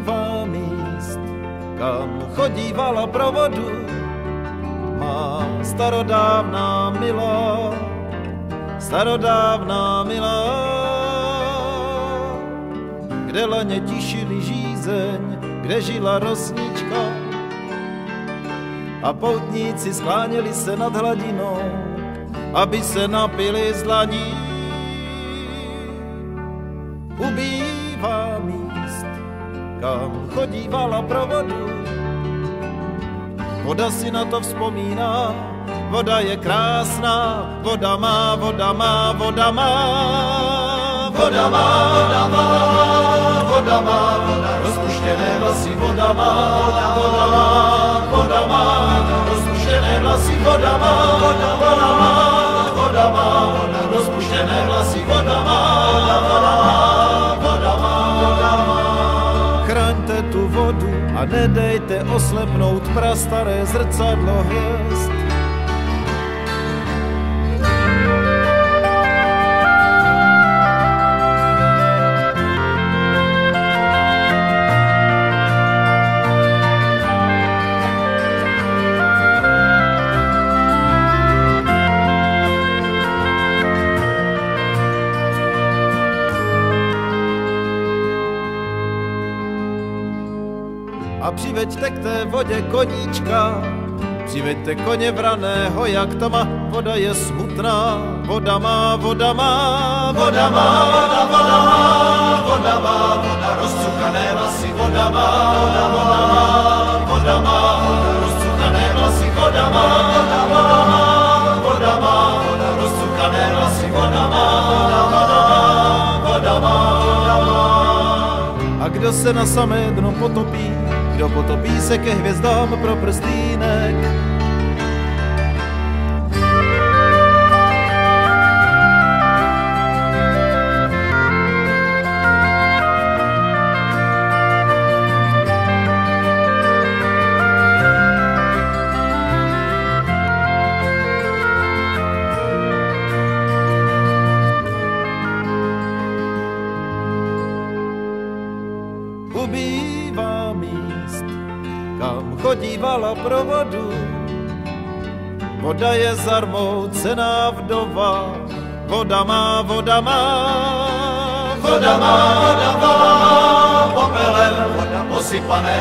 ubývá míst, kam chodívala pro vodu má starodávná milá, kde laně tišili žízeň, kde žila rosnička a poutníci skláněli se nad hladinou, aby se napili z dlaní. Ubývá míst, kam chodívala pro vodu, voda si na to vzpomíná, voda je krásná, voda má, rozpuštěné vlasy, voda má, rozpuštěné vlasy, voda má, rozpuštěné vlasy, voda má. Chraňte tu vodu a nedejte oslepnout prastaré zrcadlo hvězd. A přiveďte k té vodě koníčka, přiveďte koně vraného jak tma, voda je smutná, voda má, rozcukané vlasy, voda má, rozcukané vlasy, voda má, rozcukané vlasy, voda má. A kdo se na samé dno potopí, kdo potopí se ke hvězdám pro prstýnek. Ubývá míst, kam chodívala pro vodu, voda je zarmoucená vdova, voda má, popelem, voda posypané.